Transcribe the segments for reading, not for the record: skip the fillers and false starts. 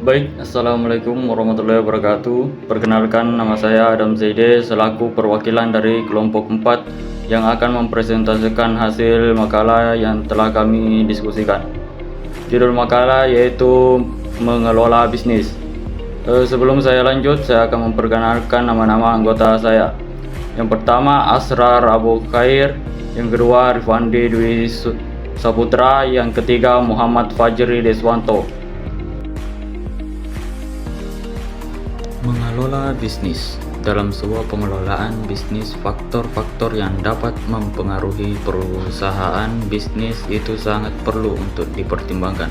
Baik, Assalamualaikum warahmatullahi wabarakatuh. Perkenalkan, nama saya Adam Zaide selaku perwakilan dari kelompok 4 yang akan mempresentasikan hasil makalah yang telah kami diskusikan. Judul makalah yaitu mengelola bisnis. Sebelum saya lanjut, saya akan memperkenalkan nama-nama anggota saya. Yang pertama Asrar Abu Khair, yang kedua Rifandi Dwi Saputra, yang ketiga Muhammad Fajri Deswanto. Mengelola bisnis. Dalam sebuah pengelolaan bisnis, faktor-faktor yang dapat mempengaruhi perusahaan bisnis itu sangat perlu untuk dipertimbangkan.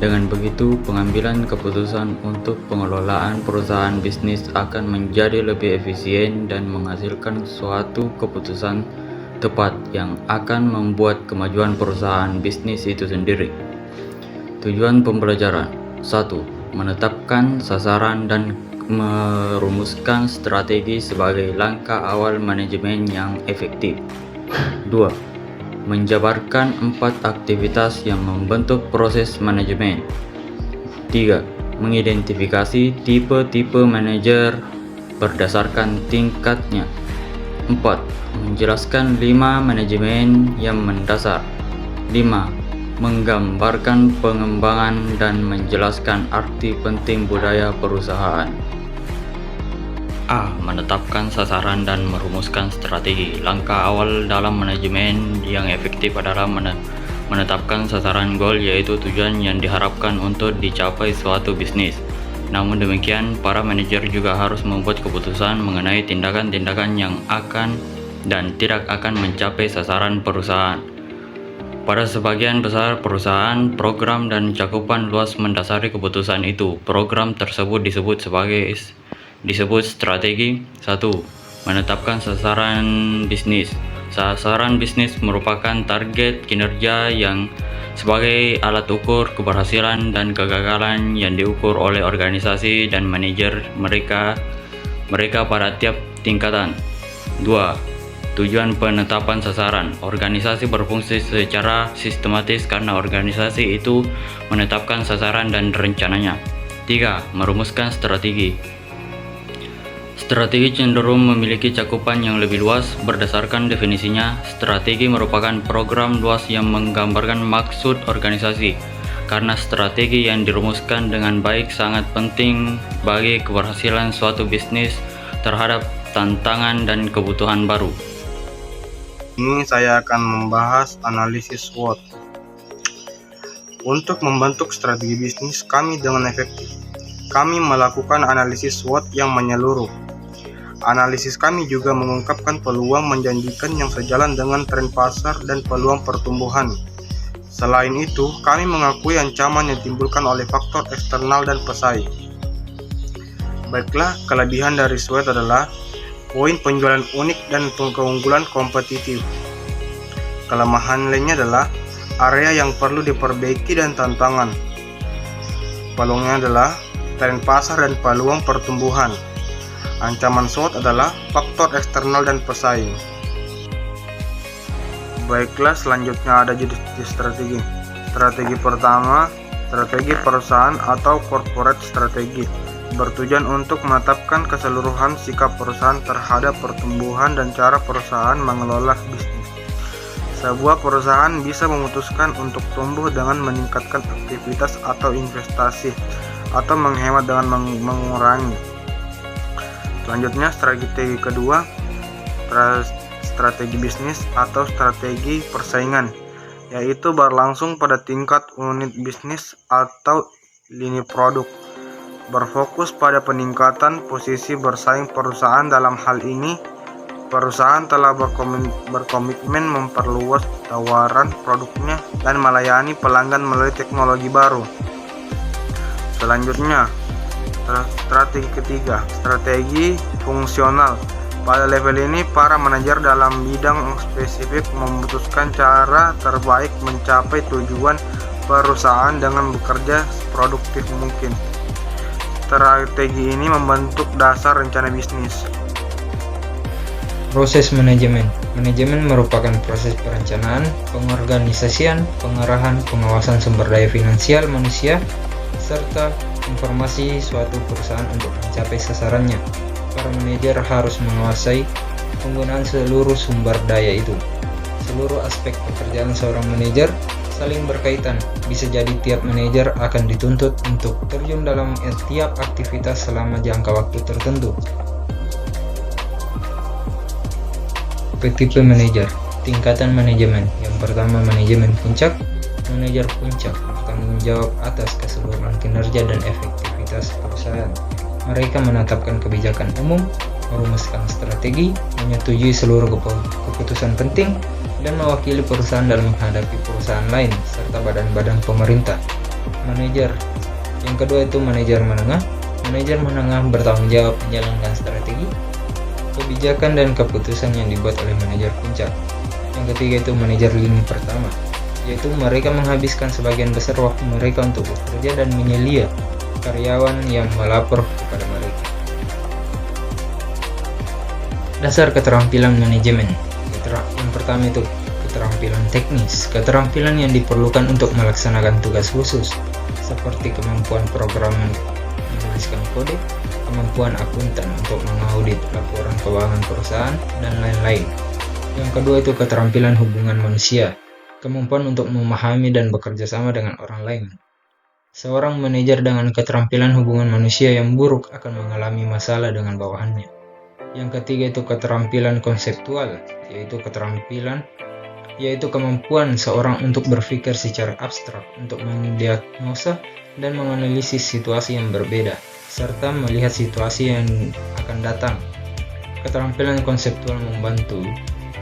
Dengan begitu, pengambilan keputusan untuk pengelolaan perusahaan bisnis akan menjadi lebih efisien dan menghasilkan suatu keputusan tepat yang akan membuat kemajuan perusahaan bisnis itu sendiri. Tujuan pembelajaran: 1. Menetapkan sasaran dan merumuskan strategi sebagai langkah awal manajemen yang efektif. 2. Menjabarkan 4 aktivitas yang membentuk proses manajemen. 3. Mengidentifikasi tipe-tipe manajer berdasarkan tingkatnya. 4. Menjelaskan 5 manajemen yang mendasar. 5. Menggambarkan pengembangan dan menjelaskan arti penting budaya perusahaan. A. Menetapkan sasaran dan merumuskan strategi. Langkah awal dalam manajemen yang efektif adalah menetapkan sasaran goal, yaitu tujuan yang diharapkan untuk dicapai suatu bisnis. Namun demikian, para manajer juga harus membuat keputusan mengenai tindakan-tindakan yang akan dan tidak akan mencapai sasaran perusahaan. Pada sebagian besar perusahaan, program dan cakupan luas mendasari keputusan itu. Program tersebut disebut strategi. 1. Menetapkan sasaran bisnis. Sasaran bisnis merupakan target kinerja yang sebagai alat ukur keberhasilan dan kegagalan yang diukur oleh organisasi dan manajer mereka pada tiap tingkatan. 2. Tujuan penetapan sasaran. Organisasi berfungsi secara sistematis karena organisasi itu menetapkan sasaran dan rencananya. 3. Merumuskan strategi. Strategi cenderung memiliki cakupan yang lebih luas. Berdasarkan definisinya, strategi merupakan program luas yang menggambarkan maksud organisasi. Karena strategi yang dirumuskan dengan baik sangat penting bagi keberhasilan suatu bisnis terhadap tantangan dan kebutuhan baru. Ini saya akan membahas analisis SWOT. Untuk membentuk strategi bisnis kami dengan efektif, kami melakukan analisis SWOT yang menyeluruh. Analisis kami juga mengungkapkan peluang menjanjikan yang sejalan dengan tren pasar dan peluang pertumbuhan. Selain itu, kami mengakui ancaman yang ditimbulkan oleh faktor eksternal dan pesaing. Baiklah, kelebihan dari SWOT adalah poin penjualan unik dan keunggulan kompetitif. Kelemahan lainnya adalah area yang perlu diperbaiki dan tantangan. Peluangnya adalah tren pasar dan peluang pertumbuhan. Ancaman SWOT adalah faktor eksternal dan pesaing. Baiklah, selanjutnya ada jenis strategi. Strategi pertama, strategi perusahaan atau corporate strategi. Bertujuan untuk menetapkan keseluruhan sikap perusahaan terhadap pertumbuhan dan cara perusahaan mengelola bisnis. Sebuah perusahaan bisa memutuskan untuk tumbuh dengan meningkatkan aktivitas atau investasi, atau menghemat dengan mengurangi. Selanjutnya, strategi kedua, strategi bisnis atau strategi persaingan, yaitu berlangsung pada tingkat unit bisnis atau lini produk. Berfokus pada peningkatan posisi bersaing perusahaan. Dalam hal ini, perusahaan telah berkomitmen memperluas tawaran produknya dan melayani pelanggan melalui teknologi baru. Selanjutnya, strategi ketiga, strategi fungsional. Pada level ini, para manajer dalam bidang spesifik memutuskan cara terbaik mencapai tujuan perusahaan dengan bekerja seproduktif mungkin. Strategi ini membentuk dasar rencana bisnis. Proses manajemen. Manajemen merupakan proses perencanaan, pengorganisasian, pengarahan, pengawasan sumber daya finansial manusia, serta informasi suatu perusahaan untuk mencapai sasarannya. Para manajer harus menguasai penggunaan seluruh sumber daya itu. Seluruh aspek pekerjaan seorang manajer saling berkaitan. Bisa jadi tiap manajer akan dituntut untuk terjun dalam tiap aktivitas selama jangka waktu tertentu. Tipe manajer. Tingkatan manajemen. Yang pertama, manajemen puncak. Manajer puncak bertanggung jawab atas keseluruhan kinerja dan efektivitas perusahaan. Mereka menetapkan kebijakan umum, merumuskan strategi, menyetujui seluruh keputusan penting, dan mewakili perusahaan dalam menghadapi perusahaan lain serta badan-badan pemerintah. Manajer. Yang kedua itu manajer menengah. Manajer menengah bertanggung jawab menjalankan strategi, kebijakan, dan keputusan yang dibuat oleh manajer puncak. Yang ketiga itu manajer lini pertama, yaitu mereka menghabiskan sebagian besar waktu mereka untuk bekerja dan menyelia karyawan yang melapor kepada mereka. Dasar keterampilan manajemen. Yang pertama itu keterampilan teknis, keterampilan yang diperlukan untuk melaksanakan tugas khusus seperti kemampuan program menuliskan kode, kemampuan akuntan untuk mengaudit laporan keuangan perusahaan, dan lain-lain. Yang kedua itu keterampilan hubungan manusia, kemampuan untuk memahami dan bekerja sama dengan orang lain. Seorang manajer dengan keterampilan hubungan manusia yang buruk akan mengalami masalah dengan bawahannya. Yang ketiga itu keterampilan konseptual, yaitu kemampuan seorang untuk berpikir secara abstrak, untuk mendiagnosa dan menganalisis situasi yang berbeda, serta melihat situasi yang akan datang. Keterampilan konseptual membantu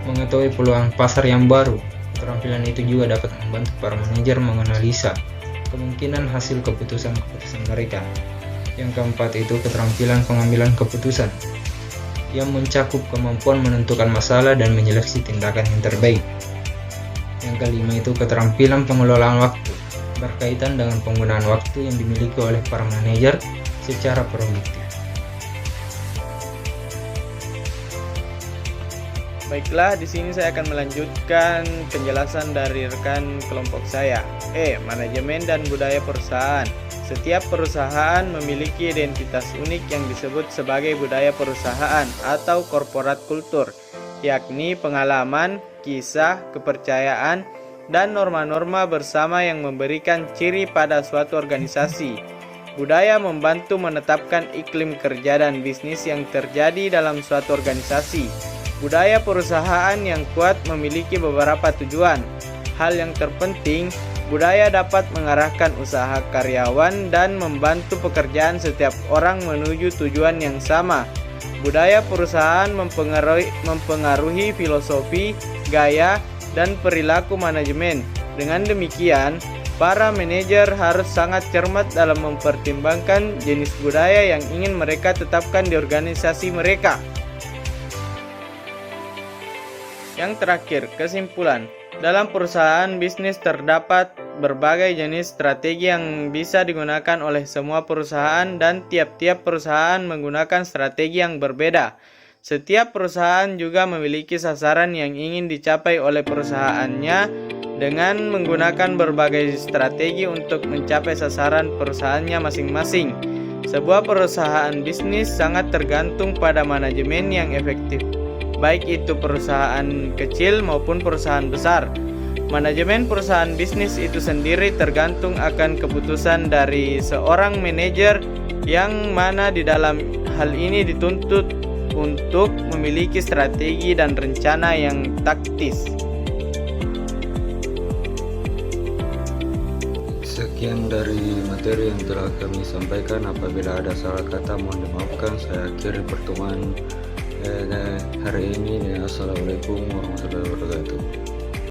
mengetahui peluang pasar yang baru. Keterampilan itu juga dapat membantu para manajer menganalisa kemungkinan hasil keputusan-keputusan mereka. Yang keempat itu keterampilan pengambilan keputusan, yang mencakup kemampuan menentukan masalah dan menyeleksi tindakan yang terbaik. Yang kelima itu keterampilan pengelolaan waktu, berkaitan dengan penggunaan waktu yang dimiliki oleh para manajer secara produktif. Baiklah, di sini saya akan melanjutkan penjelasan dari rekan kelompok saya. Manajemen dan budaya perusahaan. Setiap perusahaan memiliki identitas unik yang disebut sebagai budaya perusahaan atau corporate culture, yakni pengalaman, kisah, kepercayaan, dan norma-norma bersama yang memberikan ciri pada suatu organisasi. Budaya membantu menetapkan iklim kerja dan bisnis yang terjadi dalam suatu organisasi. Budaya perusahaan yang kuat memiliki beberapa tujuan. Hal yang terpenting, budaya dapat mengarahkan usaha karyawan dan membantu pekerjaan setiap orang menuju tujuan yang sama. Budaya perusahaan mempengaruhi filosofi, gaya, dan perilaku manajemen. Dengan demikian, para manajer harus sangat cermat dalam mempertimbangkan jenis budaya yang ingin mereka tetapkan di organisasi mereka. Yang terakhir, kesimpulan. Dalam perusahaan bisnis terdapat berbagai jenis strategi yang bisa digunakan oleh semua perusahaan dan tiap-tiap perusahaan menggunakan strategi yang berbeda. Setiap perusahaan juga memiliki sasaran yang ingin dicapai oleh perusahaannya dengan menggunakan berbagai strategi untuk mencapai sasaran perusahaannya masing-masing. Sebuah perusahaan bisnis sangat tergantung pada manajemen yang efektif, baik itu perusahaan kecil maupun perusahaan besar. Manajemen perusahaan bisnis itu sendiri tergantung akan keputusan dari seorang manajer yang mana di dalam hal ini dituntut untuk memiliki strategi dan rencana yang taktis. Sekian dari materi yang telah kami sampaikan. Apabila ada salah kata mohon dimaafkan. Saya akhiri pertemuan hari ini. Assalamualaikum warahmatullahi wabarakatuh.